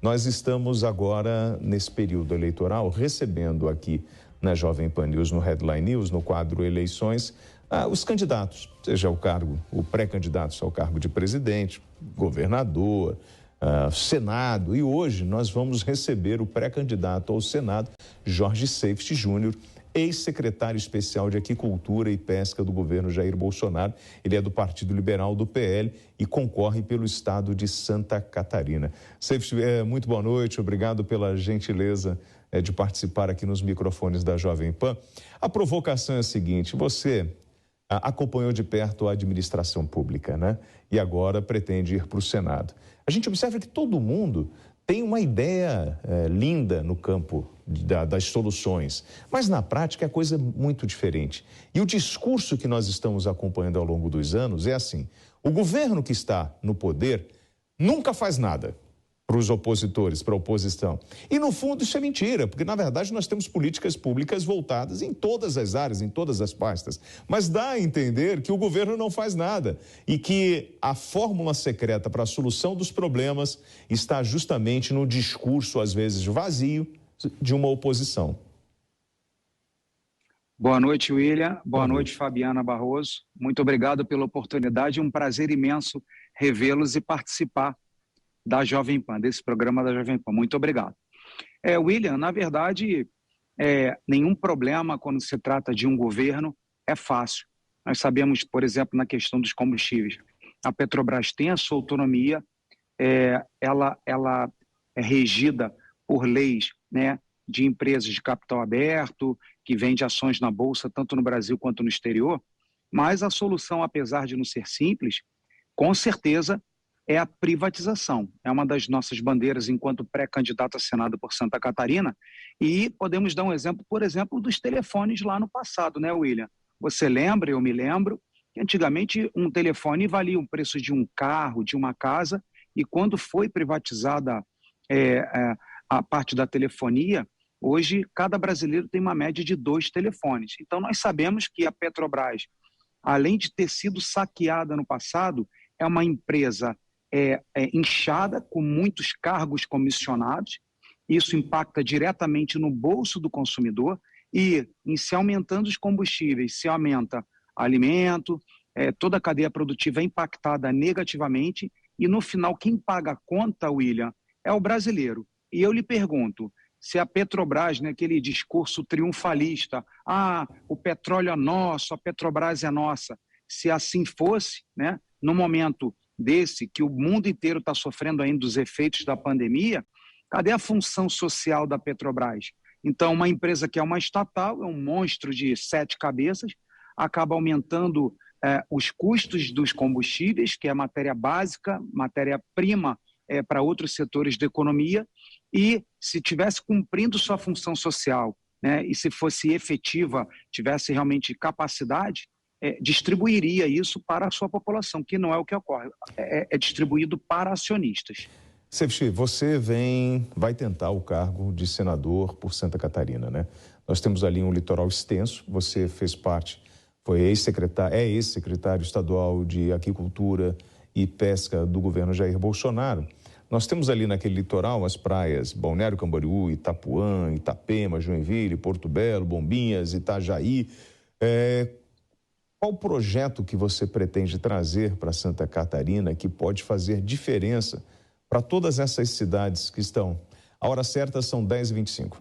Nós estamos agora, nesse período eleitoral, recebendo aqui na Jovem Pan News, no Headline News, no quadro Eleições, os candidatos, seja o pré-candidatos ao cargo de presidente, governador, Senado. E hoje nós vamos receber o pré-candidato ao Senado, Jorge Seift Júnior, ex-secretário especial de Aquicultura e Pesca do governo Jair Bolsonaro. Ele é do Partido Liberal do PL e concorre pelo estado de Santa Catarina. Seift, muito boa noite, obrigado pela gentileza de participar aqui nos microfones da Jovem Pan. A provocação é a seguinte: você acompanhou de perto a administração pública, né? E agora pretende ir para o Senado. A gente observa que todo mundo tem uma ideia linda no campo das soluções, mas na prática é coisa muito diferente. E o discurso que nós estamos acompanhando ao longo dos anos é assim: o governo que está no poder nunca faz nada para os opositores, para a oposição. E no fundo isso é mentira, porque na verdade nós temos políticas públicas voltadas em todas as áreas, em todas as pastas. Mas dá a entender que o governo não faz nada e que a fórmula secreta para a solução dos problemas está justamente no discurso, às vezes vazio, de uma oposição. Boa noite, William. Boa noite, Fabiana Barroso. Muito obrigado pela oportunidade. Um prazer imenso revê-los e participar da Jovem Pan, desse programa da Jovem Pan. Muito obrigado. William, na verdade, nenhum problema quando se trata de um governo é fácil. Nós sabemos, por exemplo, na questão dos combustíveis, a Petrobras tem a sua autonomia, ela é regida por leis, né, de empresas de capital aberto, que vende ações na Bolsa, tanto no Brasil quanto no exterior, mas a solução, apesar de não ser simples, com certeza é a privatização. É uma das nossas bandeiras enquanto pré-candidato a Senado por Santa Catarina, e podemos dar um exemplo, por exemplo, dos telefones lá no passado, né, William? Você lembra, eu me lembro, que antigamente um telefone valia o preço de um carro, de uma casa, e quando foi privatizada a parte da telefonia, hoje cada brasileiro tem uma média de 2 telefones. Então nós sabemos que a Petrobras, além de ter sido saqueada no passado, é uma empresa inchada, com muitos cargos comissionados. Isso impacta diretamente no bolso do consumidor e, em se aumentando os combustíveis, se aumenta alimento, toda a cadeia produtiva é impactada negativamente e, no final, quem paga a conta, William, é o brasileiro. E eu lhe pergunto, se a Petrobras, né, aquele discurso triunfalista, o petróleo é nosso, a Petrobras é nossa, se assim fosse, né, no momento desse, que o mundo inteiro está sofrendo ainda dos efeitos da pandemia, cadê a função social da Petrobras? Então, uma empresa que é uma estatal, é um monstro de 7 cabeças, acaba aumentando os custos dos combustíveis, que é matéria básica, matéria-prima para outros setores da economia, e se tivesse cumprindo sua função social, né, e se fosse efetiva, tivesse realmente capacidade, distribuiria isso para a sua população, que não é o que ocorre, é distribuído para acionistas. Seift, você vai tentar o cargo de senador por Santa Catarina, né? Nós temos ali um litoral extenso, você fez parte, foi ex-secretário estadual de Aquicultura e Pesca do governo Jair Bolsonaro. Nós temos ali naquele litoral as praias Balneário Camboriú, Itapuã, Itapema, Joinville, Porto Belo, Bombinhas, Itajaí. Qual projeto que você pretende trazer para Santa Catarina que pode fazer diferença para todas essas cidades que estão? A hora certa são 10h25.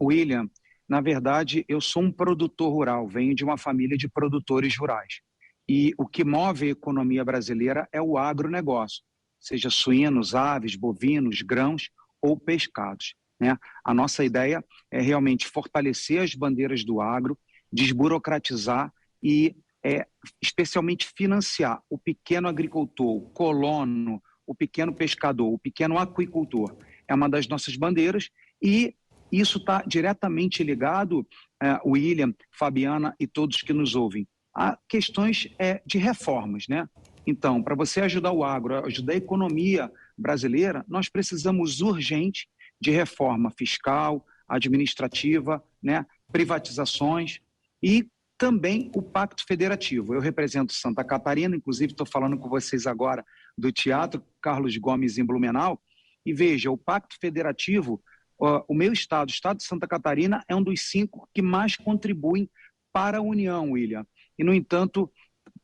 William, na verdade, eu sou um produtor rural, venho de uma família de produtores rurais. E o que move a economia brasileira é o agronegócio, seja suínos, aves, bovinos, grãos ou pescados, né? A nossa ideia é realmente fortalecer as bandeiras do agro, desburocratizar e especialmente financiar o pequeno agricultor, o colono, o pequeno pescador, o pequeno aquicultor. É uma das nossas bandeiras e isso está diretamente ligado, William, Fabiana e todos que nos ouvem, a questões de reformas, né? Então, para você ajudar o agro, ajudar a economia brasileira, nós precisamos urgente de reforma fiscal, administrativa, né? Privatizações e também o Pacto Federativo. Eu represento Santa Catarina, inclusive estou falando com vocês agora do Teatro Carlos Gomes em Blumenau, e veja, o Pacto Federativo, o meu estado, o estado de Santa Catarina, é um dos 5 que mais contribuem para a União, William. E, no entanto,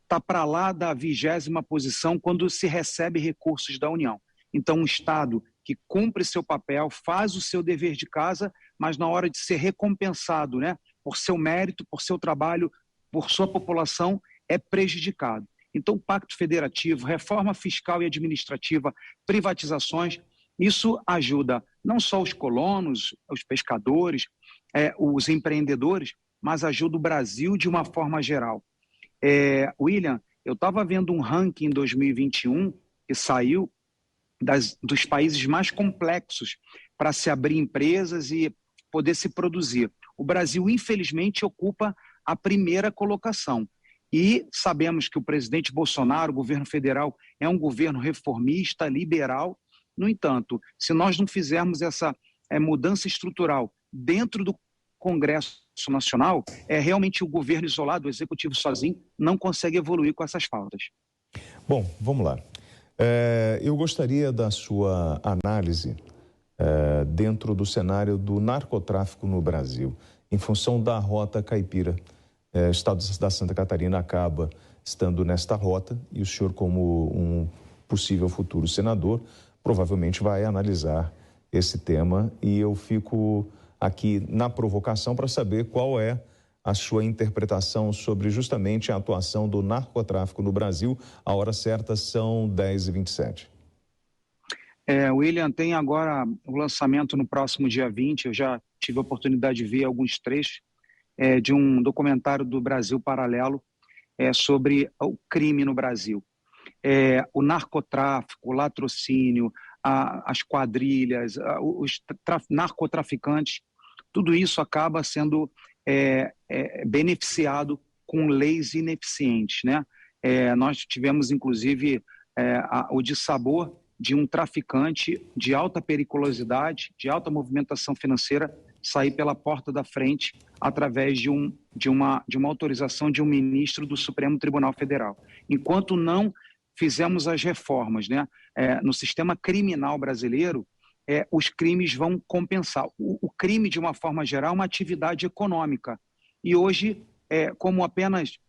está para lá da 20ª posição quando se recebe recursos da União. Então, um estado que cumpre seu papel, faz o seu dever de casa, mas na hora de ser recompensado, né, por seu mérito, por seu trabalho, por sua população, é prejudicado. Então, o Pacto Federativo, reforma fiscal e administrativa, privatizações, isso ajuda não só os colonos, os pescadores, os empreendedores, mas ajuda o Brasil de uma forma geral. William, eu estava vendo um ranking em 2021 que saiu dos países mais complexos para se abrir empresas e poder se produzir. O Brasil, infelizmente, ocupa a primeira colocação. E sabemos que o presidente Bolsonaro, o governo federal, é um governo reformista, liberal. No entanto, se nós não fizermos essa mudança estrutural dentro do Congresso Nacional, realmente o governo isolado, o executivo sozinho, não consegue evoluir com essas pautas. Bom, vamos lá. Eu gostaria da sua análise dentro do cenário do narcotráfico no Brasil, em função da rota caipira. O estado da Santa Catarina acaba estando nesta rota e o senhor, como um possível futuro senador, provavelmente vai analisar esse tema, e eu fico aqui na provocação para saber qual é a sua interpretação sobre justamente a atuação do narcotráfico no Brasil. A hora certa são 10h27. William, tem agora o lançamento no próximo dia 20, eu já tive a oportunidade de ver alguns trechos de um documentário do Brasil Paralelo sobre o crime no Brasil. O narcotráfico, o latrocínio, as quadrilhas, os narcotraficantes, tudo isso acaba sendo beneficiado com leis ineficientes, né? Nós tivemos, inclusive, o dissabor de um traficante de alta periculosidade, de alta movimentação financeira, sair pela porta da frente através de uma autorização de um ministro do Supremo Tribunal Federal. Enquanto não fizemos as reformas, né, no sistema criminal brasileiro, os crimes vão compensar. O crime, de uma forma geral, é uma atividade econômica. E hoje, como apenas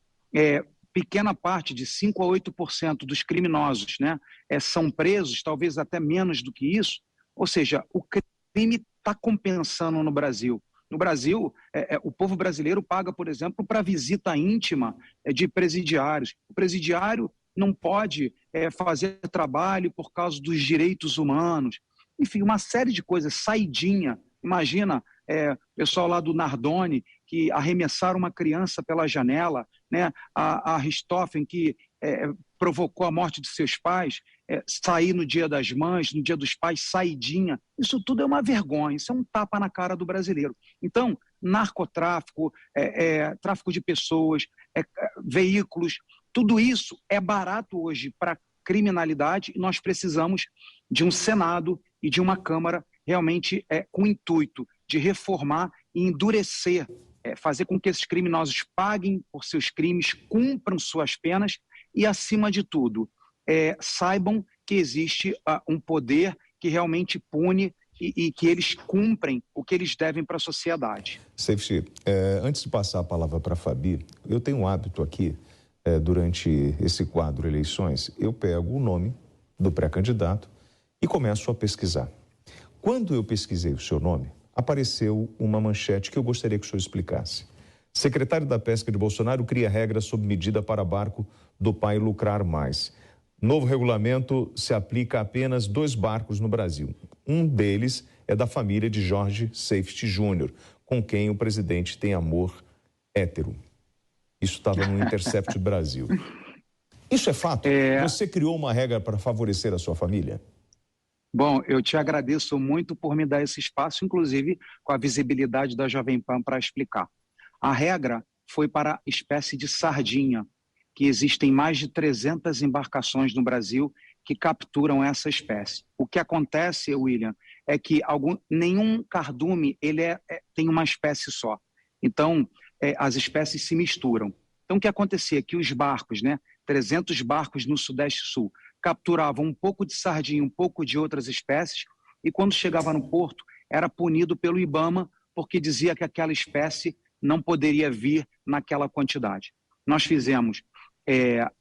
pequena parte, de 5% a 8% dos criminosos, né, são presos, talvez até menos do que isso, ou seja, o crime está compensando no Brasil. No Brasil, o povo brasileiro paga, por exemplo, para visita íntima de presidiários. O presidiário não pode fazer trabalho por causa dos direitos humanos. Enfim, uma série de coisas, saidinha. Imagina o pessoal lá do Nardoni, que arremessaram uma criança pela janela, né? A Richthofen, que provocou a morte de seus pais, sair no Dia das Mães, no Dia dos Pais, saidinha. Isso tudo é uma vergonha, isso é um tapa na cara do brasileiro. Então, narcotráfico, tráfico de pessoas, veículos, tudo isso é barato hoje para criminalidade, e nós precisamos de um Senado e de uma Câmara realmente com o intuito de reformar e endurecer, fazer com que esses criminosos paguem por seus crimes, cumpram suas penas e, acima de tudo, saibam que existe um poder que realmente pune e que eles cumprem o que eles devem para a sociedade. Safety, antes de passar a palavra para a Fabi, eu tenho um hábito aqui, durante esse quadro eleições, eu pego o nome do pré-candidato e começo a pesquisar. Quando eu pesquisei o seu nome, apareceu uma manchete que eu gostaria que o senhor explicasse. Secretário da Pesca de Bolsonaro cria regras sob medida para barco do pai lucrar mais. Novo regulamento se aplica a apenas 2 barcos no Brasil. Um deles é da família de Jorge Safety Júnior, com quem o presidente tem amor hétero. Isso estava no Intercept Brasil. Isso é fato? Você criou uma regra para favorecer a sua família? Bom, eu te agradeço muito por me dar esse espaço, inclusive com a visibilidade da Jovem Pan para explicar. A regra foi para a espécie de sardinha, que existem mais de 300 embarcações no Brasil que capturam essa espécie. O que acontece, William, é que nenhum cardume tem uma espécie só. Então, as espécies se misturam. Então, o que acontecia é que os barcos, 300 barcos no Sudeste Sul, capturava um pouco de sardinha, um pouco de outras espécies, e quando chegava no porto, era punido pelo IBAMA, porque dizia que aquela espécie não poderia vir naquela quantidade. Nós fizemos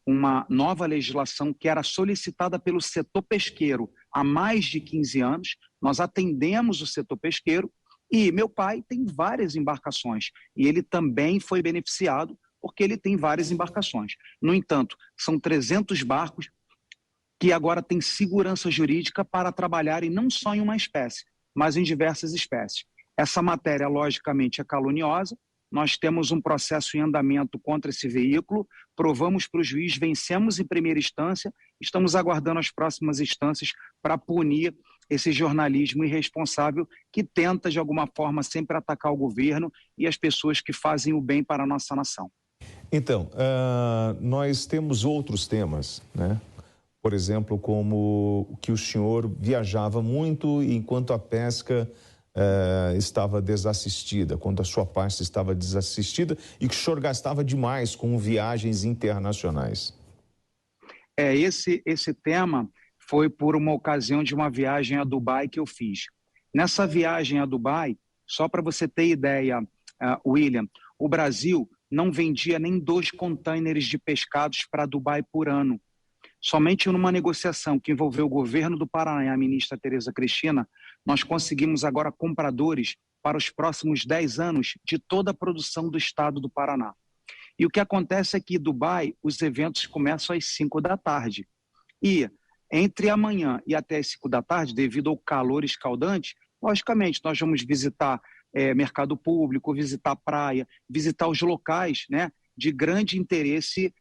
uma nova legislação que era solicitada pelo setor pesqueiro há mais de 15 anos, nós atendemos o setor pesqueiro, e meu pai tem várias embarcações, e ele também foi beneficiado porque ele tem várias embarcações. No entanto, são 300 barcos que agora têm segurança jurídica para trabalharem não só em uma espécie, mas em diversas espécies. Essa matéria, logicamente, é caluniosa. Nós temos um processo em andamento contra esse veículo, provamos para o juiz, vencemos em primeira instância, estamos aguardando as próximas instâncias para punir esse jornalismo irresponsável que tenta, de alguma forma, sempre atacar o governo e as pessoas que fazem o bem para a nossa nação. Então, nós temos outros temas, né? Por exemplo, como que o senhor viajava muito enquanto a pesca estava desassistida, quando a sua parte estava desassistida e que o senhor gastava demais com viagens internacionais. Esse tema foi por uma ocasião de uma viagem a Dubai que eu fiz. Nessa viagem a Dubai, só para você ter ideia, William, o Brasil não vendia nem 2 containers de pescados para Dubai por ano. Somente numa negociação que envolveu o governo do Paraná e a ministra Tereza Cristina, nós conseguimos agora compradores para os próximos 10 anos de toda a produção do estado do Paraná. E o que acontece é que em Dubai os eventos começam às 5 da tarde. E entre amanhã e até às 5 da tarde, devido ao calor escaldante, logicamente nós vamos visitar mercado público, visitar praia, visitar os locais, né, de grande interesse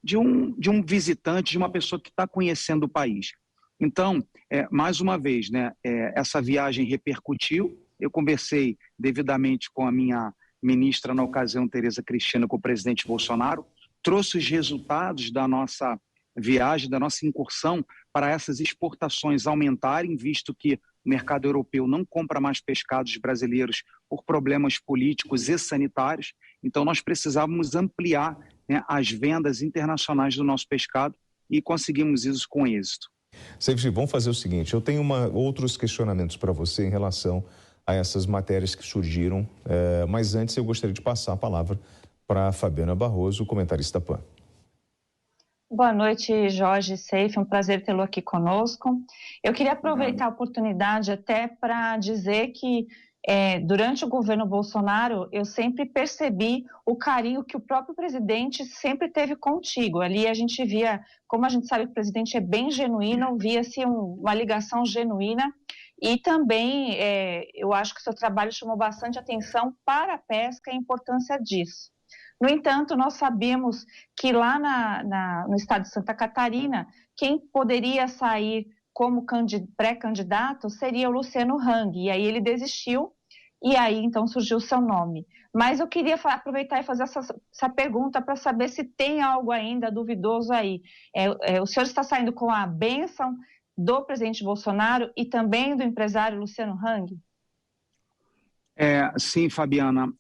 de um visitante, de uma pessoa que está conhecendo o país. Então, mais uma vez, né, essa viagem repercutiu. Eu conversei devidamente com a minha ministra na ocasião, Tereza Cristina, com o presidente Bolsonaro, trouxe os resultados da nossa viagem, da nossa incursão para essas exportações aumentarem, visto que o mercado europeu não compra mais pescados brasileiros por problemas políticos e sanitários. Então, nós precisávamos ampliar, né, as vendas internacionais do nosso pescado e conseguimos isso com êxito. Seixi, vamos fazer o seguinte, eu tenho outros questionamentos para você em relação a essas matérias que surgiram, mas antes eu gostaria de passar a palavra para a Fabiana Barroso, comentarista PAN. Boa noite, Jorge Seife, um prazer tê-lo aqui conosco. Eu queria aproveitar a oportunidade até para dizer que durante o governo Bolsonaro eu sempre percebi o carinho que o próprio presidente sempre teve contigo. Ali a gente via, como a gente sabe que o presidente é bem genuíno, via-se uma ligação genuína e também eu acho que o seu trabalho chamou bastante atenção para a pesca e a importância disso. No entanto, nós sabemos que lá no estado de Santa Catarina, quem poderia sair como pré-candidato seria o Luciano Hang, e aí ele desistiu, e aí então surgiu o seu nome. Mas eu queria aproveitar e fazer essa pergunta para saber se tem algo ainda duvidoso aí. O senhor está saindo com a bênção do presidente Bolsonaro e também do empresário Luciano Hang? Sim, Fabiana,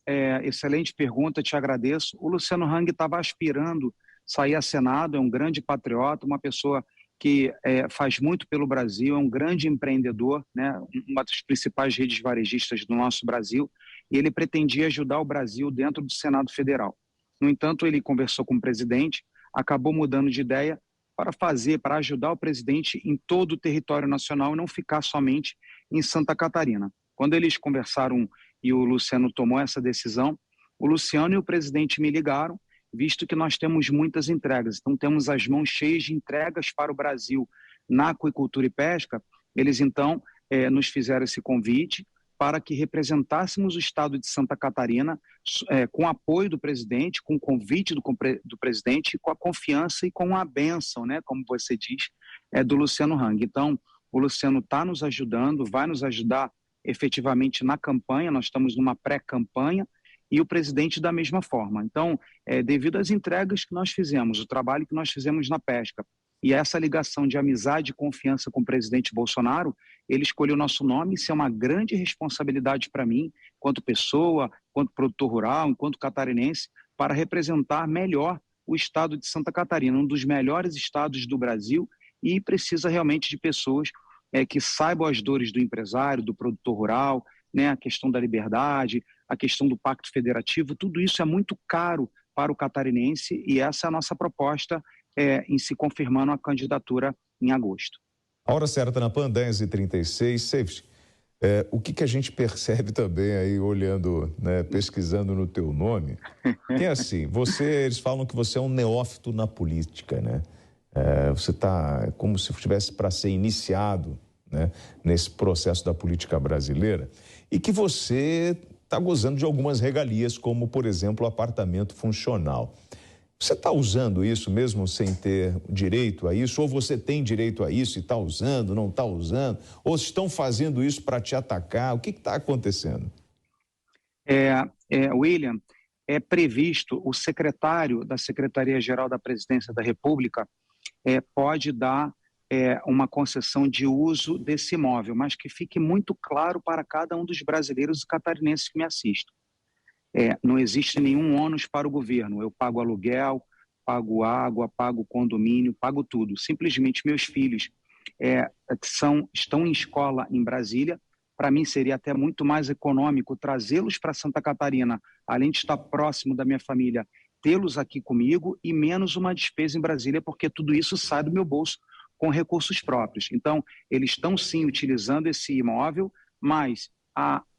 excelente pergunta, te agradeço. O Luciano Hang estava aspirando sair a Senado, é um grande patriota, uma pessoa que faz muito pelo Brasil, é um grande empreendedor, né, uma das principais redes varejistas do nosso Brasil, e ele pretendia ajudar o Brasil dentro do Senado Federal. No entanto, ele conversou com o presidente, acabou mudando de ideia para ajudar o presidente em todo o território nacional e não ficar somente em Santa Catarina. Quando eles conversaram e o Luciano tomou essa decisão, o Luciano e o presidente me ligaram, visto que nós temos muitas entregas. Então, temos as mãos cheias de entregas para o Brasil na aquicultura e pesca. Eles, então, nos fizeram esse convite para que representássemos o estado de Santa Catarina com apoio do presidente, com o convite do presidente, com a confiança e com a bênção, né, como você diz, do Luciano Hang. Então, o Luciano está nos ajudando, vai nos ajudar efetivamente na campanha, nós estamos numa pré-campanha, e o presidente da mesma forma. Então, devido às entregas que nós fizemos, o trabalho que nós fizemos na pesca, e essa ligação de amizade e confiança com o presidente Bolsonaro, ele escolheu o nosso nome, isso é uma grande responsabilidade para mim, enquanto pessoa, enquanto produtor rural, enquanto catarinense, para representar melhor o estado de Santa Catarina, um dos melhores estados do Brasil, e precisa realmente de pessoas que saibam as dores do empresário, do produtor rural, né, a questão da liberdade, a questão do pacto federativo, tudo isso é muito caro para o catarinense e essa é a nossa proposta em se confirmando a candidatura em agosto. A hora certa na PAN, 10h36, Safety. O que a gente percebe também aí, olhando, né, pesquisando no teu nome, que é assim, eles falam que você é um neófito na política, né? Você está como se estivesse para ser iniciado, né, nesse processo da política brasileira e que você está gozando de algumas regalias, como, por exemplo, o apartamento funcional. Você está usando isso mesmo sem ter direito a isso? Ou você tem direito a isso e está usando, não está usando? Ou estão fazendo isso para te atacar? O que está acontecendo? William, é previsto, o secretário da Secretaria-Geral da Presidência da República pode dar uma concessão de uso desse imóvel, mas que fique muito claro para cada um dos brasileiros e catarinenses que me assistem. Não existe nenhum ônus para o governo. Eu pago aluguel, pago água, pago condomínio, pago tudo. Simplesmente meus filhos estão em escola em Brasília. Para mim seria até muito mais econômico trazê-los para Santa Catarina, além de estar próximo da minha família, tê-los aqui comigo e menos uma despesa em Brasília, porque tudo isso sai do meu bolso com recursos próprios. Então, eles estão sim utilizando esse imóvel, mas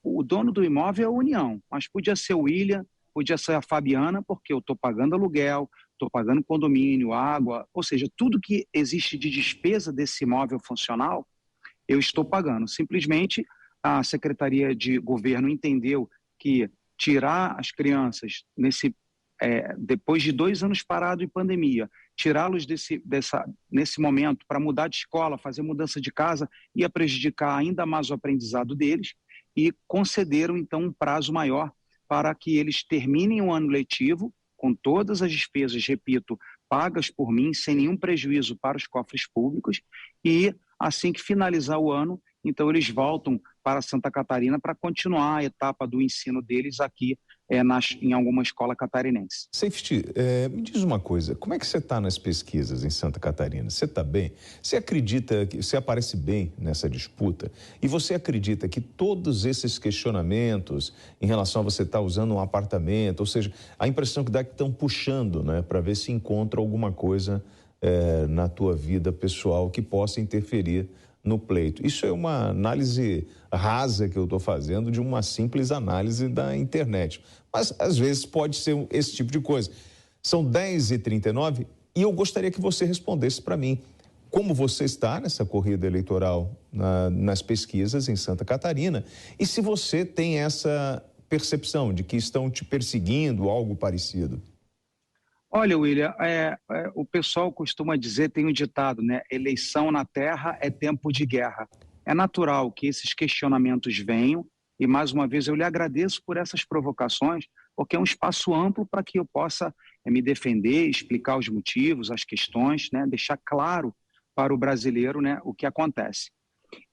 o dono do imóvel é a União, mas podia ser o William, podia ser a Fabiana, porque eu estou pagando aluguel, estou pagando condomínio, água, ou seja, tudo que existe de despesa desse imóvel funcional, eu estou pagando. Simplesmente a Secretaria de Governo entendeu que tirar as crianças depois de 2 anos parado em pandemia, tirá-los nesse momento para mudar de escola, fazer mudança de casa, ia prejudicar ainda mais o aprendizado deles e concederam então um prazo maior para que eles terminem o ano letivo com todas as despesas, repito, pagas por mim, sem nenhum prejuízo para os cofres públicos e assim que finalizar o ano, então eles voltam para Santa Catarina para continuar a etapa do ensino deles aqui em alguma escola catarinense. Safety, me diz uma coisa, como é que você está nas pesquisas em Santa Catarina? Você está bem? Você acredita que você aparece bem nessa disputa? E você acredita que todos esses questionamentos em relação a você estar usando um apartamento, ou seja, a impressão que dá que estão puxando, né, para ver se encontra alguma coisa na tua vida pessoal que possa interferir no pleito. Isso é uma análise rasa que eu estou fazendo de uma simples análise da internet. Mas, às vezes, pode ser esse tipo de coisa. São 10h39 e eu gostaria que você respondesse para mim como você está nessa corrida eleitoral nas pesquisas em Santa Catarina e se você tem essa percepção de que estão te perseguindo, algo parecido. Olha, William, o pessoal costuma dizer, tem um ditado, né? Eleição na terra é tempo de guerra. É natural que esses questionamentos venham e, mais uma vez, eu lhe agradeço por essas provocações, porque é um espaço amplo para que eu possa me defender, explicar os motivos, as questões, né? Deixar claro para o brasileiro, né, o que acontece.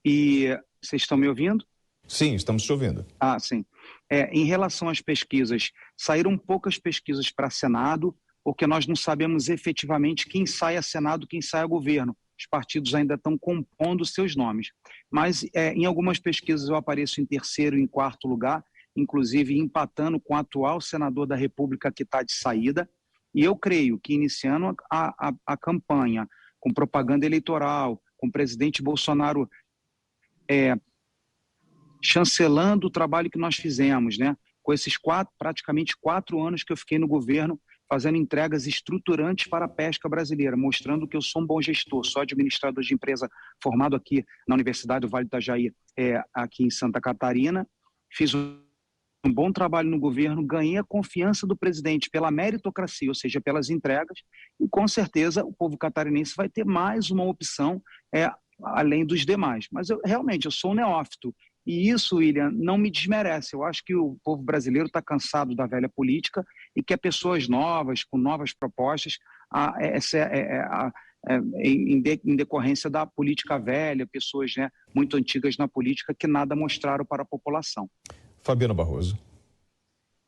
E vocês estão me ouvindo? Sim, estamos te ouvindo. Sim. Em relação às pesquisas, saíram poucas pesquisas para Senado, porque nós não sabemos efetivamente quem sai a Senado, quem sai a governo. Os partidos ainda estão compondo seus nomes. Mas em algumas pesquisas eu apareço em terceiro e em quarto lugar, inclusive empatando com o atual senador da República que está de saída. E eu creio que iniciando a campanha com propaganda eleitoral, com o presidente Bolsonaro chancelando o trabalho que nós fizemos, né? Com esses praticamente 4 anos que eu fiquei no governo, fazendo entregas estruturantes para a pesca brasileira, mostrando que eu sou um bom gestor, sou administrador de empresa formado aqui na Universidade do Vale do Itajaí, aqui em Santa Catarina, fiz um bom trabalho no governo, ganhei a confiança do presidente pela meritocracia, ou seja, pelas entregas, e com certeza o povo catarinense vai ter mais uma opção além dos demais. Mas realmente eu sou um neófito, e isso, William, não me desmerece. Eu acho que o povo brasileiro está cansado da velha política e quer pessoas novas, com novas propostas, em decorrência da política velha, pessoas, né, muito antigas na política que nada mostraram para a população. Fabiana Barroso.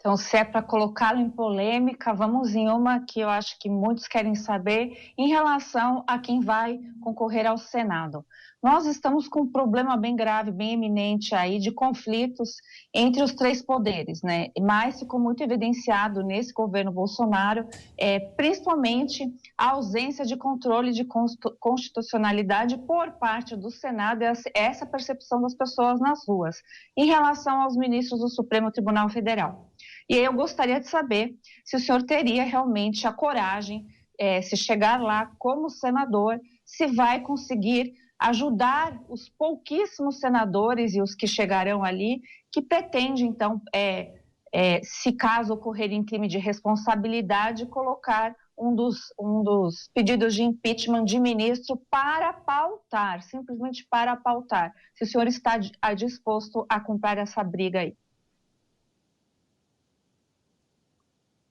Então, se é para colocá-lo em polêmica, vamos em uma que eu acho que muitos querem saber em relação a quem vai concorrer ao Senado. Nós estamos com um problema bem grave, bem eminente aí de conflitos entre os três poderes, né? Mas ficou muito evidenciado nesse governo Bolsonaro, principalmente a ausência de controle de constitucionalidade por parte do Senado, essa percepção das pessoas nas ruas, em relação aos ministros do Supremo Tribunal Federal. E eu gostaria de saber se o senhor teria realmente a coragem, se chegar lá como senador, se vai conseguir ajudar os pouquíssimos senadores e os que chegarão ali, que pretende, então, se caso ocorrer em crime de responsabilidade, colocar um dos pedidos de impeachment de ministro para pautar, simplesmente para pautar. Se o senhor está disposto a comprar essa briga aí.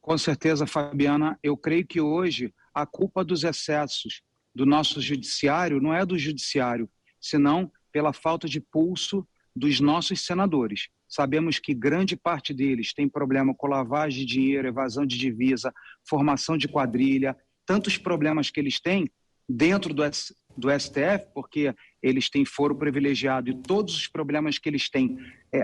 Com certeza, Fabiana, eu creio que hoje a culpa dos excessos do nosso judiciário não é do judiciário, senão pela falta de pulso dos nossos senadores. Sabemos que grande parte deles tem problema com lavagem de dinheiro, evasão de divisa, formação de quadrilha, tantos problemas que eles têm dentro do STF, porque eles têm foro privilegiado e todos os problemas que eles têm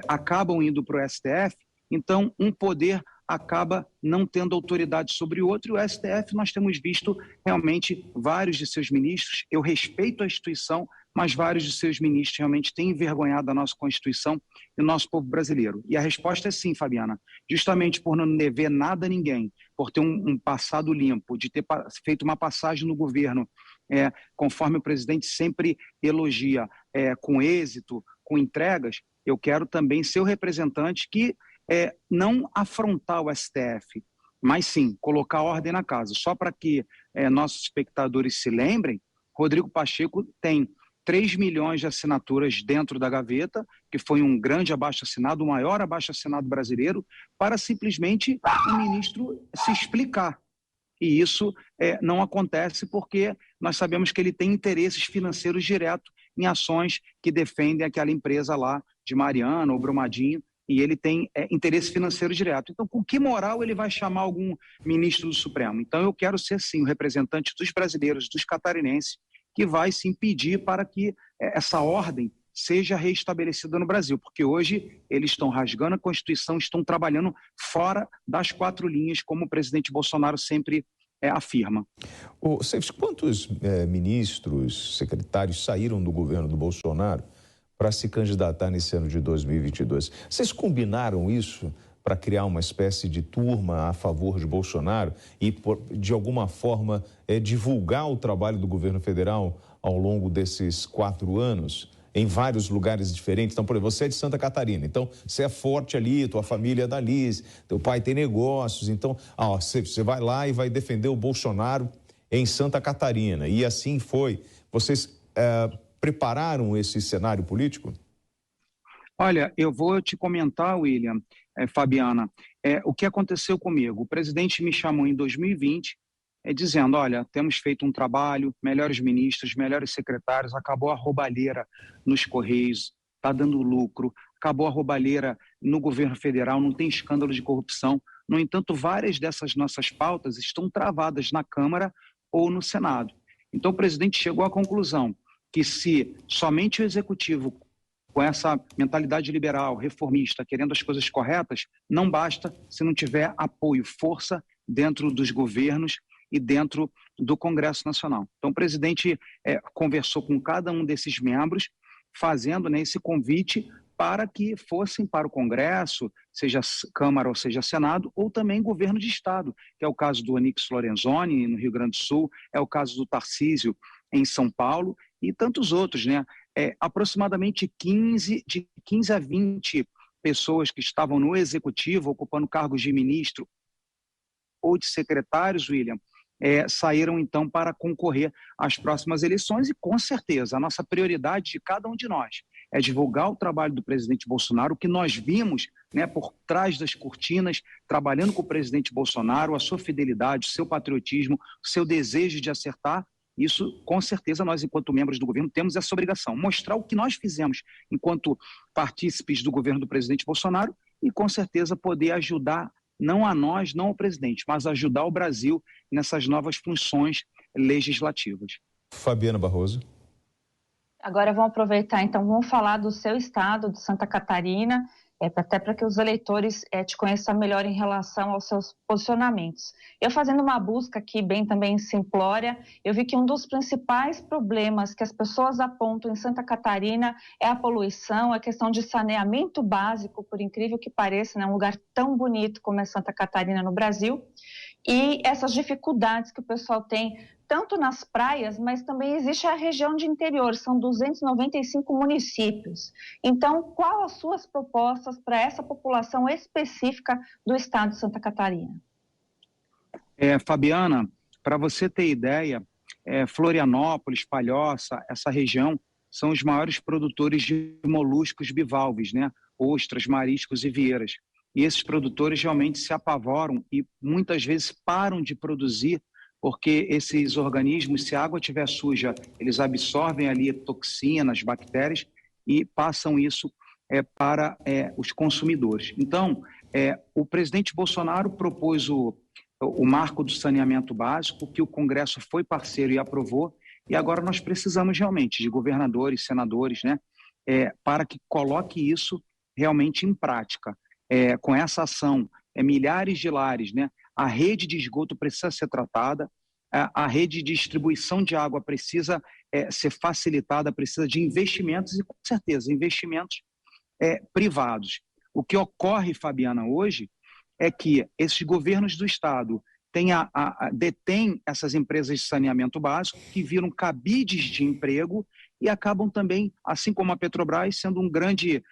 acabam indo para o STF, então um poder acaba não tendo autoridade sobre o outro, e o STF nós temos visto realmente vários de seus ministros, eu respeito a instituição, mas vários de seus ministros realmente têm envergonhado a nossa Constituição e o nosso povo brasileiro. E a resposta é sim, Fabiana, justamente por não dever nada a ninguém, por ter um passado limpo, de ter feito uma passagem no governo, conforme o presidente sempre elogia, com êxito, com entregas, eu quero também ser o representante que não afrontar o STF, mas sim colocar ordem na casa. Só para que nossos espectadores se lembrem, Rodrigo Pacheco tem 3 milhões de assinaturas dentro da gaveta, que foi um grande abaixo-assinado, o maior abaixo-assinado brasileiro, para simplesmente o ministro se explicar. E isso não acontece porque nós sabemos que ele tem interesses financeiros diretos em ações que defendem aquela empresa lá de Mariana ou Brumadinho, e ele tem interesse financeiro direto. Então, com que moral ele vai chamar algum ministro do Supremo? Então, eu quero ser, sim, o representante dos brasileiros, dos catarinenses, que vai se impedir para que essa ordem seja reestabelecida no Brasil, porque hoje eles estão rasgando a Constituição, estão trabalhando fora das 4 linhas, como o presidente Bolsonaro sempre afirma. Quantos ministros, secretários saíram do governo do Bolsonaro para se candidatar nesse ano de 2022? Vocês combinaram isso para criar uma espécie de turma a favor de Bolsonaro e, de alguma forma, divulgar o trabalho do governo federal ao longo desses 4 anos, em vários lugares diferentes? Então, por exemplo, você é de Santa Catarina, então você é forte ali, tua família é dali, teu pai tem negócios, então você vai lá e vai defender o Bolsonaro em Santa Catarina. E assim foi. Vocês prepararam esse cenário político? Olha, eu vou te comentar, William, Fabiana, o que aconteceu comigo. O presidente me chamou em 2020, dizendo, olha, temos feito um trabalho, melhores ministros, melhores secretários, acabou a roubalheira nos Correios, está dando lucro, acabou a roubalheira no governo federal, não tem escândalo de corrupção. No entanto, várias dessas nossas pautas estão travadas na Câmara ou no Senado. Então, o presidente chegou à conclusão que se somente o executivo, com essa mentalidade liberal, reformista, querendo as coisas corretas, não basta se não tiver apoio, força dentro dos governos e dentro do Congresso Nacional. Então, o presidente conversou com cada um desses membros, fazendo esse convite para que fossem para o Congresso, seja Câmara ou seja Senado, ou também governo de Estado, que é o caso do Onyx Lorenzoni, no Rio Grande do Sul, é o caso do Tarcísio, em São Paulo, e tantos outros, aproximadamente 15 a 20 pessoas que estavam no Executivo, ocupando cargos de ministro ou de secretários, William, saíram então para concorrer às próximas eleições, e com certeza a nossa prioridade de cada um de nós é divulgar o trabalho do presidente Bolsonaro, o que nós vimos por trás das cortinas, trabalhando com o presidente Bolsonaro, a sua fidelidade, o seu patriotismo, o seu desejo de acertar. Isso, com certeza, nós, enquanto membros do governo, temos essa obrigação, mostrar o que nós fizemos enquanto partícipes do governo do presidente Bolsonaro e, com certeza, poder ajudar, não a nós, não ao presidente, mas ajudar o Brasil nessas novas funções legislativas. Fabiana Barroso. Agora vamos aproveitar, então, vamos falar do seu estado, de Santa Catarina, até para que os eleitores te conheçam melhor em relação aos seus posicionamentos. Eu fazendo uma busca aqui, bem também simplória, eu vi que um dos principais problemas que as pessoas apontam em Santa Catarina é a poluição, a questão de saneamento básico, por incrível que pareça, né, um lugar tão bonito como é Santa Catarina no Brasil, e essas dificuldades que o pessoal tem tanto nas praias, mas também existe a região de interior, são 295 municípios. Então, qual as suas propostas para essa população específica do estado de Santa Catarina? Fabiana, para você ter ideia, Florianópolis, Palhoça, essa região, são os maiores produtores de moluscos bivalves, né? Ostras, mariscos e vieiras. E esses produtores realmente se apavoram e muitas vezes param de produzir porque esses organismos, se a água estiver suja, eles absorvem ali toxinas, bactérias e passam isso para os consumidores. Então, o presidente Bolsonaro propôs o marco do saneamento básico, que o Congresso foi parceiro e aprovou, e agora nós precisamos realmente de governadores, senadores, né, para que coloque isso realmente em prática. Com essa ação, milhares de lares, né, a rede de esgoto precisa ser tratada, a rede de distribuição de água precisa ser facilitada, precisa de investimentos e, com certeza, investimentos privados. O que ocorre, Fabiana, hoje é que esses governos do Estado detêm essas empresas de saneamento básico que viram cabides de emprego e acabam também, assim como a Petrobras, sendo um grande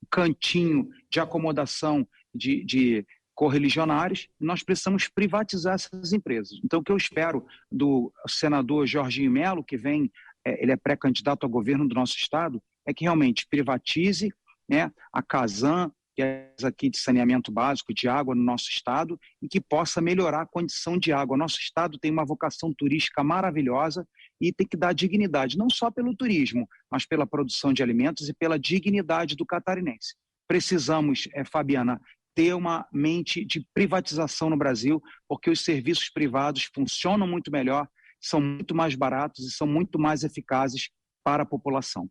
cantinho de acomodação de correligionários. Nós precisamos privatizar essas empresas. Então, o que eu espero do senador Jorginho Melo, que vem, ele é pré-candidato ao governo do nosso estado, é que realmente privatize, né, a Casan, que é aqui de saneamento básico de água no nosso estado, e que possa melhorar a condição de água. Nosso estado tem uma vocação turística maravilhosa e tem que dar dignidade, não só pelo turismo, mas pela produção de alimentos e pela dignidade do catarinense. Precisamos, Fabiana, ter uma mente de privatização no Brasil, porque os serviços privados funcionam muito melhor, são muito mais baratos e são muito mais eficazes para a população.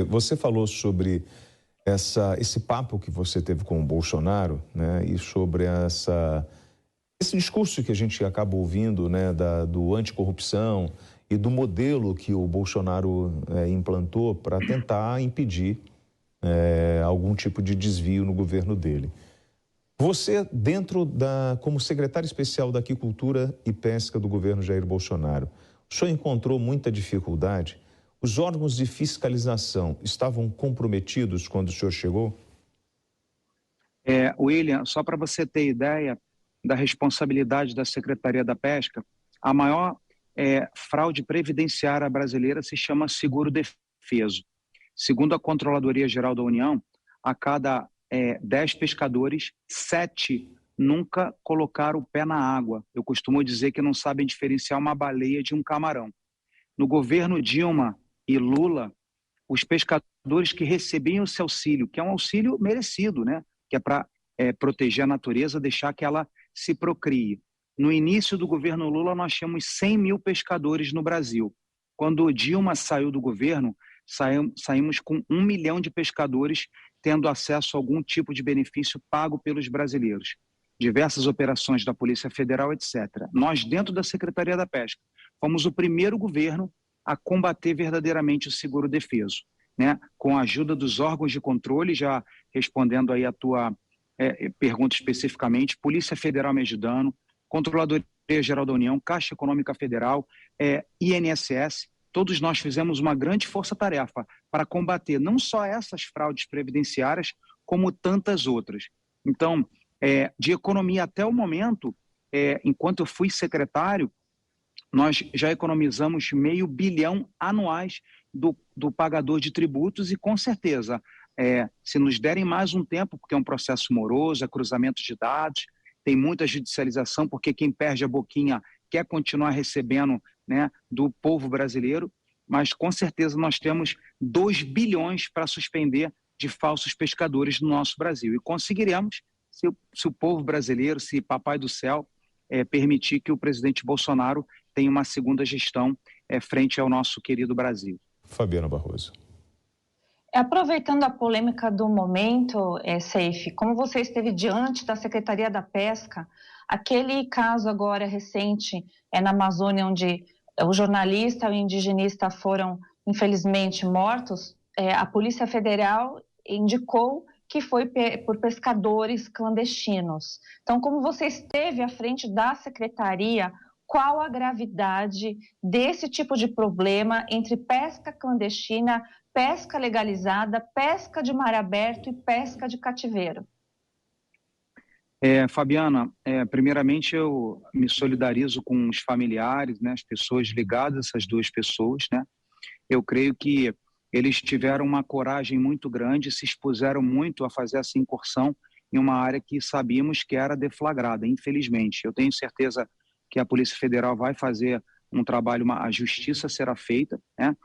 Você falou sobre esse papo que você teve com o Bolsonaro, né, e sobre esse discurso que a gente acaba ouvindo, né, do anticorrupção e do modelo que o Bolsonaro implantou para tentar impedir algum tipo de desvio no governo dele. Você, como secretário especial da Aquicultura e Pesca do governo Jair Bolsonaro, o senhor encontrou muita dificuldade? Os órgãos de fiscalização estavam comprometidos quando o senhor chegou? William, só para você ter ideia da responsabilidade da Secretaria da Pesca, a maior fraude previdenciária brasileira se chama seguro-defeso. Segundo a Controladoria Geral da União, a cada 10 pescadores, 7 nunca colocaram o pé na água. Eu costumo dizer que não sabem diferenciar uma baleia de um camarão. No governo Dilma e Lula, os pescadores que recebiam esse auxílio, que é um auxílio merecido, né? Que é para proteger a natureza, deixar que ela se procrie. No início do governo Lula, nós tínhamos 100 mil pescadores no Brasil. Quando o Dilma saiu do governo, saímos com 1 milhão de pescadores tendo acesso a algum tipo de benefício pago pelos brasileiros. Diversas operações da Polícia Federal, etc. Nós, dentro da Secretaria da Pesca, fomos o primeiro governo a combater verdadeiramente o seguro-defeso, né? Com a ajuda dos órgãos de controle, já respondendo aí a tua pergunta especificamente, Polícia Federal me ajudando, Controladoria Geral da União, Caixa Econômica Federal, INSS, todos nós fizemos uma grande força-tarefa para combater não só essas fraudes previdenciárias, como tantas outras. Então, de economia até o momento, enquanto eu fui secretário, nós já economizamos R$500 bilhão anuais do pagador de tributos e, com certeza, se nos derem mais um tempo, porque é um processo moroso, é cruzamento de dados, tem muita judicialização, porque quem perde a boquinha quer continuar recebendo, né, do povo brasileiro, mas com certeza nós temos 2 bilhões para suspender de falsos pescadores no nosso Brasil. E conseguiremos se o povo brasileiro, se Papai do Céu permitir que o presidente Bolsonaro tenha uma segunda gestão frente ao nosso querido Brasil. Fabiana Barroso. Aproveitando a polêmica do momento, Seif, como você esteve diante da Secretaria da Pesca, aquele caso agora recente na Amazônia, onde o jornalista e o indigenista foram, infelizmente, mortos, a Polícia Federal indicou que foi por pescadores clandestinos. Então, como você esteve à frente da Secretaria, qual a gravidade desse tipo de problema entre pesca clandestina, pesca legalizada, pesca de mar aberto e pesca de cativeiro? Fabiana, primeiramente eu me solidarizo com os familiares, né, as pessoas ligadas a essas duas pessoas, né? Eu creio que eles tiveram uma coragem muito grande, se expuseram muito a fazer essa incursão em uma área que sabíamos que era deflagrada, infelizmente. Eu tenho certeza que a Polícia Federal vai fazer um trabalho, a justiça será feita, né?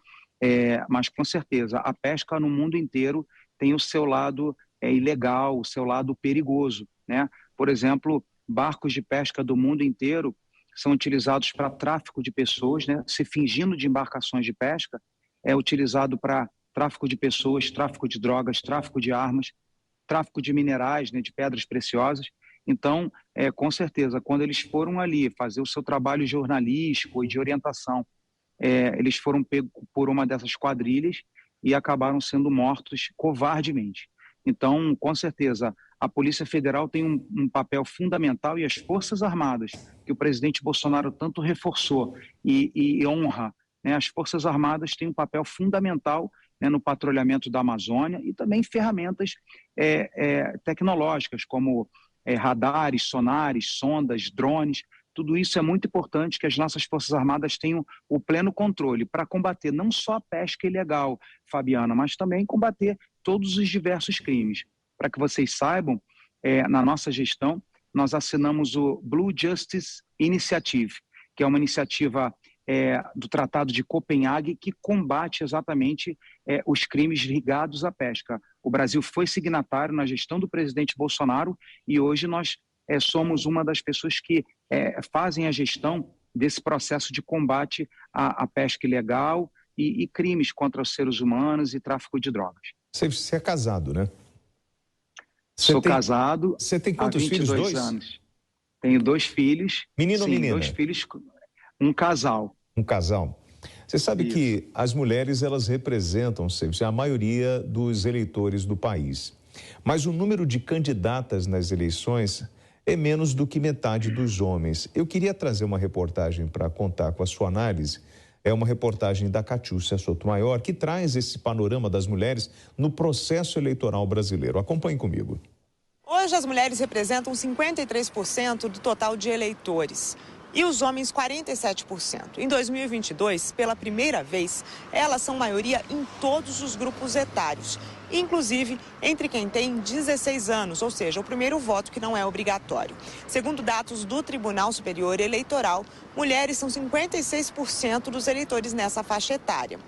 Mas com certeza a pesca no mundo inteiro tem o seu lado ilegal, o seu lado perigoso, né? Por exemplo, barcos de pesca do mundo inteiro são utilizados para tráfico de pessoas, né? Se fingindo de embarcações de pesca, é utilizado para tráfico de pessoas, tráfico de drogas, tráfico de armas, tráfico de minerais, né, de pedras preciosas. Então, com certeza, quando eles foram ali fazer o seu trabalho jornalístico e de orientação, eles foram pegos por uma dessas quadrilhas e acabaram sendo mortos covardemente. Então, com certeza, a Polícia Federal tem um papel fundamental e as Forças Armadas, que o presidente Bolsonaro tanto reforçou e honra, né? As Forças Armadas têm um papel fundamental, né, no patrulhamento da Amazônia e também ferramentas tecnológicas, como radares, sonares, sondas, drones. Tudo isso é muito importante que as nossas Forças Armadas tenham o pleno controle para combater não só a pesca ilegal, Fabiana, mas também combater todos os diversos crimes. Para que vocês saibam, na nossa gestão, nós assinamos o Blue Justice Initiative, que é uma iniciativa do Tratado de Copenhague que combate exatamente os crimes ligados à pesca. O Brasil foi signatário na gestão do presidente Bolsonaro e hoje nós somos uma das pessoas que fazem a gestão desse processo de combate à pesca ilegal e crimes contra os seres humanos e tráfico de drogas. Você é casado, né? Sou casado. Você tem quantos filhos? 22 anos. Tenho 2 filhos. Menino ou menina? 2 filhos, um casal. Um casal. Você sabe Isso. que as mulheres, elas representam, a maioria dos eleitores do país. Mas o número de candidatas nas eleições é menos do que metade dos homens. Eu queria trazer uma reportagem para contar com a sua análise. É uma reportagem da Catiúcia Sotomayor, que traz esse panorama das mulheres no processo eleitoral brasileiro. Acompanhe comigo. Hoje as mulheres representam 53% do total de eleitores e os homens 47%. Em 2022, pela primeira vez, elas são maioria em todos os grupos etários, inclusive entre quem tem 16 anos, ou seja, o primeiro voto que não é obrigatório. Segundo dados do Tribunal Superior Eleitoral, mulheres são 56% dos eleitores nessa faixa etária.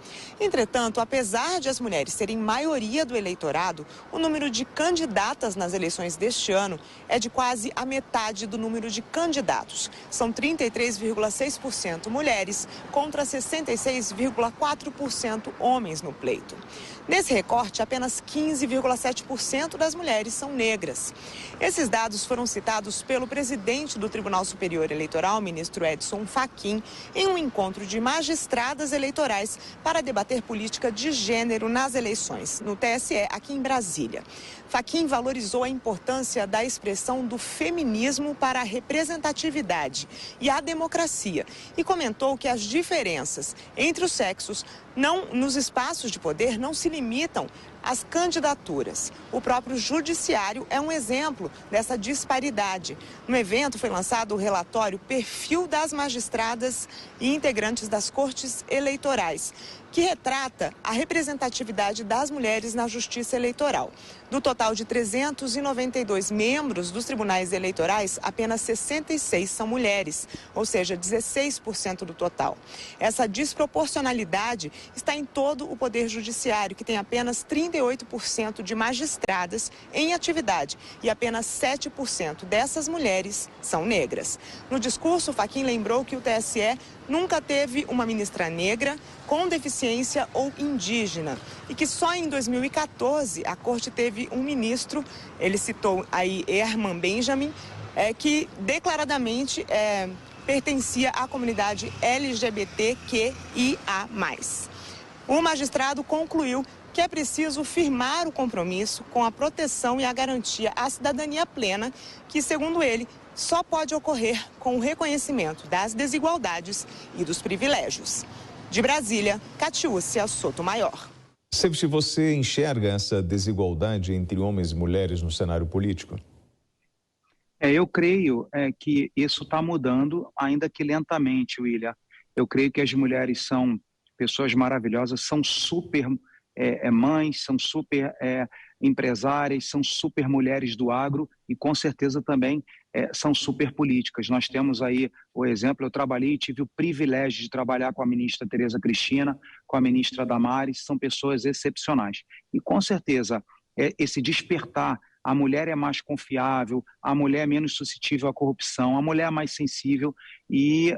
Entretanto, apesar de as mulheres serem maioria do eleitorado, o número de candidatas nas eleições deste ano é de quase a metade do número de candidatos. São 33,6% mulheres contra 66,4% homens no pleito. Nesse recorte, apenas 15,7% das mulheres são negras. Esses dados foram citados pelo presidente do Tribunal Superior Eleitoral, ministro Edson Fachin, em um encontro de magistradas eleitorais para debater política de gênero nas eleições, no TSE, aqui em Brasília. Fachin valorizou a importância da expressão do feminismo para a representatividade e a democracia e comentou que as diferenças entre os sexos nos espaços de poder não se limitam às candidaturas. O próprio judiciário é um exemplo dessa disparidade. No evento foi lançado o relatório Perfil das Magistradas e Integrantes das Cortes Eleitorais, que retrata a representatividade das mulheres na Justiça Eleitoral. Do total de 392 membros dos tribunais eleitorais, apenas 66 são mulheres, ou seja, 16% do total. Essa desproporcionalidade está em todo o Poder Judiciário, que tem apenas 38% de magistradas em atividade e apenas 7% dessas mulheres são negras. No discurso, Fachin lembrou que o TSE nunca teve uma ministra negra, com deficiência ou indígena e que só em 2014 a Corte teve um ministro, ele citou aí Herman Benjamin, que declaradamente pertencia à comunidade LGBTQIA+. O magistrado concluiu que é preciso firmar o compromisso com a proteção e a garantia à cidadania plena, que, segundo ele, só pode ocorrer com o reconhecimento das desigualdades e dos privilégios. De Brasília, Catiúcia Sotomayor. Se você enxerga essa desigualdade entre homens e mulheres no cenário político? Eu creio que isso está mudando, ainda que lentamente, William. Eu creio que as mulheres são pessoas maravilhosas, são super mães, são super empresárias, são super mulheres do agro e com certeza também são super políticas. Nós temos aí o exemplo, eu trabalhei e tive o privilégio de trabalhar com a ministra Tereza Cristina, com a ministra Damares, são pessoas excepcionais. E com certeza esse despertar, a mulher é mais confiável, a mulher é menos suscetível à corrupção, a mulher é mais sensível e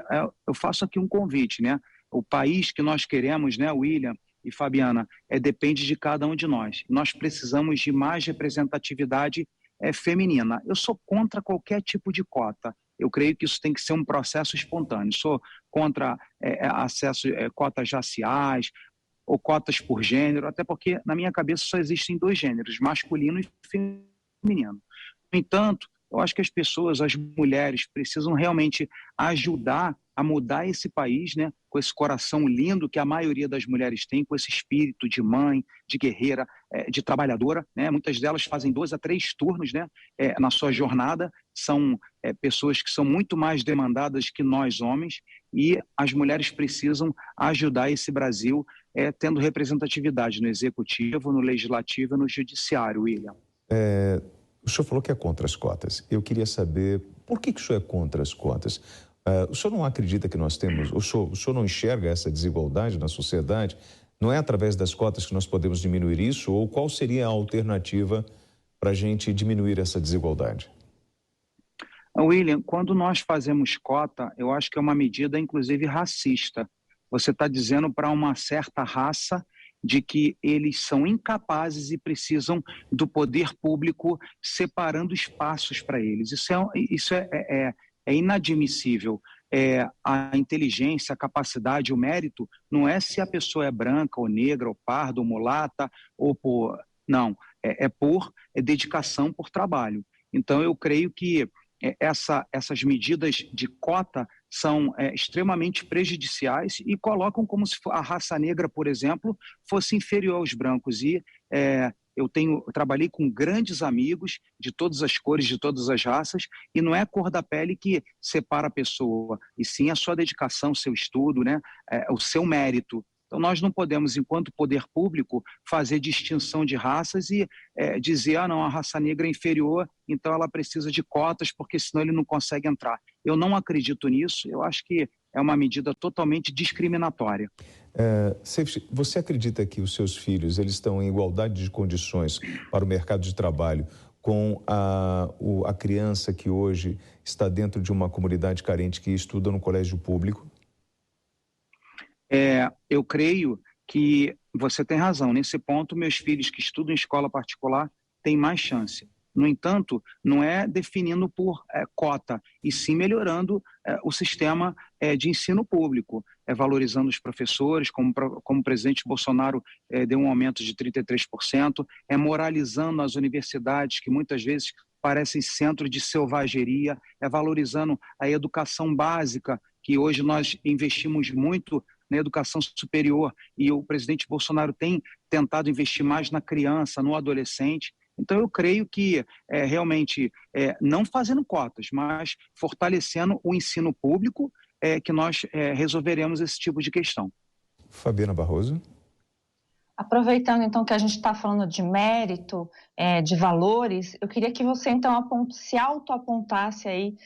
eu faço aqui um convite, né? O país que nós queremos, né, William e Fabiana, depende de cada um de nós. Nós precisamos de mais representatividade feminina. Eu sou contra qualquer tipo de cota. Eu creio que isso tem que ser um processo espontâneo. Sou contra acesso cotas raciais ou cotas por gênero, até porque na minha cabeça só existem dois gêneros, masculino e feminino. No entanto, eu acho que as pessoas, as mulheres, precisam realmente ajudar a mudar esse país, né, com esse coração lindo que a maioria das mulheres tem, com esse espírito de mãe, de guerreira, de trabalhadora, né? Muitas delas fazem 2 a 3 turnos, né, na sua jornada, são pessoas que são muito mais demandadas que nós homens e as mulheres precisam ajudar esse Brasil tendo representatividade no executivo, no legislativo e no judiciário, William. O senhor falou que é contra as cotas. Eu queria saber por que o senhor é contra as cotas. O senhor não acredita que nós temos, o senhor não enxerga essa desigualdade na sociedade? Não é através das cotas que nós podemos diminuir isso? Ou qual seria a alternativa para a gente diminuir essa desigualdade? William, quando nós fazemos cota, eu acho que é uma medida, inclusive, racista. Você está dizendo para uma certa raça de que eles são incapazes e precisam do poder público separando espaços para eles. Isso é inadmissível. A inteligência, a capacidade, o mérito não é se a pessoa é branca ou negra ou parda ou mulata ou por... Não, é por dedicação, por trabalho. Então eu creio que essas medidas de cota são extremamente prejudiciais e colocam como se a raça negra, por exemplo, fosse inferior aos brancos. E eu trabalhei com grandes amigos de todas as cores, de todas as raças, e não é a cor da pele que separa a pessoa, e sim a sua dedicação, o seu estudo, né? O seu mérito. Então nós não podemos, enquanto poder público, fazer distinção de raças e dizer, não, a raça negra é inferior, então ela precisa de cotas, porque senão ele não consegue entrar. Eu não acredito nisso, eu acho que é uma medida totalmente discriminatória. Você acredita que os seus filhos eles estão em igualdade de condições para o mercado de trabalho com a criança que hoje está dentro de uma comunidade carente que estuda no colégio público? Eu creio que você tem razão. Nesse ponto, meus filhos que estudam em escola particular têm mais chance. No entanto, não é definindo por cota, e sim melhorando o sistema de ensino público, valorizando os professores, como o presidente Bolsonaro deu um aumento de 33%, moralizando as universidades, que muitas vezes parecem centro de selvageria, valorizando a educação básica, que hoje nós investimos muito na educação superior, e o presidente Bolsonaro tem tentado investir mais na criança, no adolescente. Então eu creio que realmente não fazendo cotas, mas fortalecendo o ensino público que nós resolveremos esse tipo de questão. Fabiana Barroso. Aproveitando, então, que a gente está falando de mérito, de valores, eu queria que você, então, se autoapontasse aí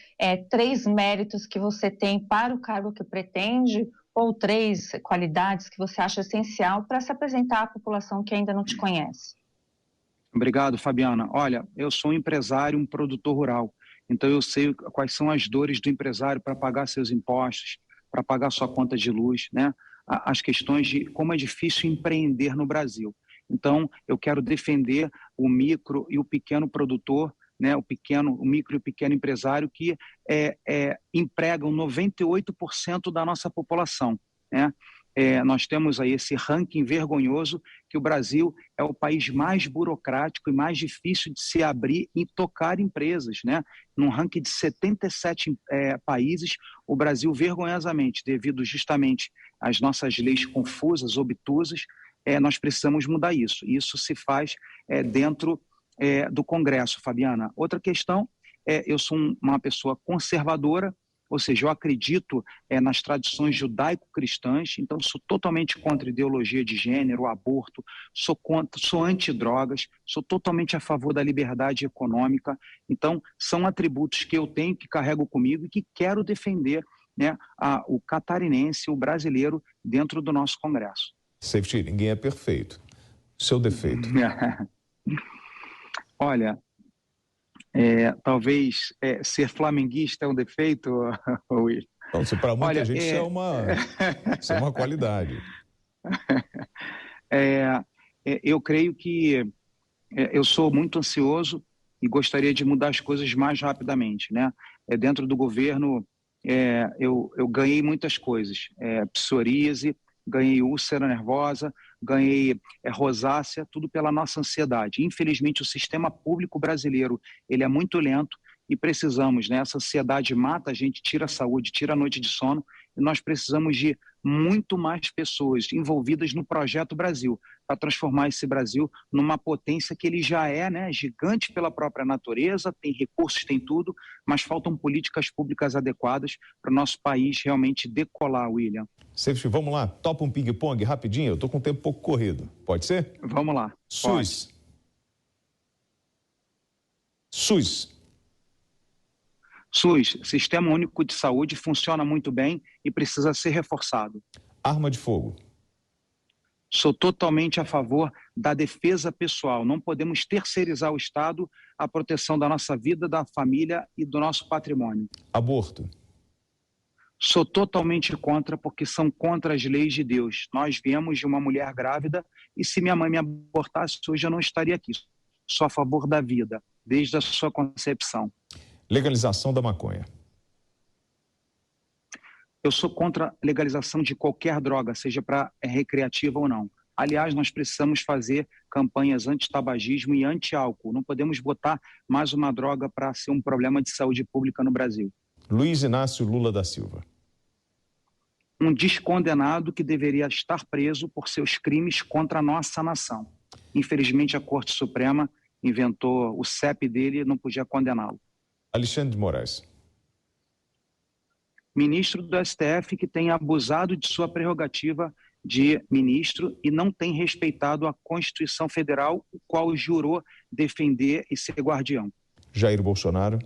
3 méritos que você tem para o cargo que pretende, ou 3 qualidades que você acha essencial para se apresentar à população que ainda não te conhece. Obrigado, Fabiana. Olha, eu sou um empresário, um produtor rural, então eu sei quais são as dores do empresário para pagar seus impostos, para pagar sua conta de luz, né? As questões de como é difícil empreender no Brasil. Então, eu quero defender o micro e o pequeno produtor, né? O micro e o pequeno empresário que empregam 98% da nossa população, né? Nós temos aí esse ranking vergonhoso que o Brasil é o país mais burocrático e mais difícil de se abrir e tocar empresas, né? Num ranking de 77 países, o Brasil, vergonhosamente, devido justamente às nossas leis confusas, obtusas, nós precisamos mudar isso. Isso se faz dentro do Congresso, Fabiana. Outra questão, eu sou uma pessoa conservadora, ou seja, eu acredito nas tradições judaico-cristãs, então sou totalmente contra a ideologia de gênero, aborto, sou anti-drogas, sou totalmente a favor da liberdade econômica. Então, são atributos que eu tenho, que carrego comigo e que quero defender, né, o catarinense, o brasileiro, dentro do nosso Congresso. Safety, ninguém é perfeito. Seu defeito? Olha... talvez ser flamenguista é um defeito, Will? Então, para muita gente isso é uma qualidade. Eu creio que eu sou muito ansioso e gostaria de mudar as coisas mais rapidamente, né? Dentro do governo, eu ganhei muitas coisas, psoríase, ganhei úlcera nervosa, ganhei rosácea, tudo pela nossa ansiedade. Infelizmente, o sistema público brasileiro ele é muito lento e precisamos, né? Essa ansiedade mata a gente, tira a saúde, tira a noite de sono, e nós precisamos de muito mais pessoas envolvidas no Projeto Brasil, para transformar esse Brasil numa potência que ele já é, né? Gigante pela própria natureza, tem recursos, tem tudo, mas faltam políticas públicas adequadas para o nosso país realmente decolar, William. Safety, vamos lá, topa um ping-pong rapidinho, eu estou com o tempo pouco corrido, pode ser? Vamos lá. SUS. Pode. SUS, Sistema Único de Saúde, funciona muito bem e precisa ser reforçado. Arma de fogo. Sou totalmente a favor da defesa pessoal. Não podemos terceirizar ao Estado a proteção da nossa vida, da família e do nosso patrimônio. Aborto. Sou totalmente contra, porque são contra as leis de Deus. Nós viemos de uma mulher grávida e se minha mãe me abortasse hoje eu não estaria aqui. Sou a favor da vida, desde a sua concepção. Legalização da maconha. Eu sou contra a legalização de qualquer droga, seja para recreativa ou não. Aliás, nós precisamos fazer campanhas anti-tabagismo e anti-álcool. Não podemos botar mais uma droga para ser um problema de saúde pública no Brasil. Luiz Inácio Lula da Silva. Um descondenado que deveria estar preso por seus crimes contra a nossa nação. Infelizmente, a Corte Suprema inventou o CEP dele e não podia condená-lo. Alexandre de Moraes. Ministro do STF que tem abusado de sua prerrogativa de ministro e não tem respeitado a Constituição Federal, o qual jurou defender e ser guardião. Jair Bolsonaro.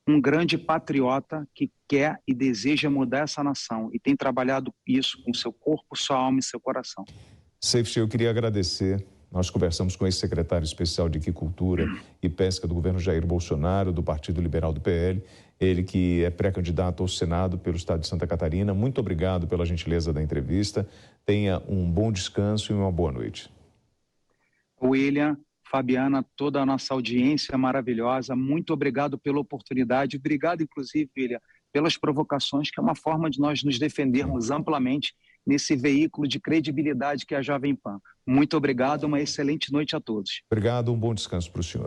Um grande patriota que quer e deseja mudar essa nação e tem trabalhado isso com seu corpo, sua alma e seu coração. Safety, eu queria agradecer. Nós conversamos com o ex-secretário especial de Agricultura e Pesca do governo Jair Bolsonaro, do Partido Liberal do PL, ele que é pré-candidato ao Senado pelo estado de Santa Catarina. Muito obrigado pela gentileza da entrevista. Tenha um bom descanso e uma boa noite. William, Fabiana, toda a nossa audiência maravilhosa, muito obrigado pela oportunidade. Obrigado, inclusive, William, pelas provocações, que é uma forma de nós nos defendermos amplamente nesse veículo de credibilidade que é a Jovem Pan. Muito obrigado, uma excelente noite a todos. Obrigado, um bom descanso para o senhor.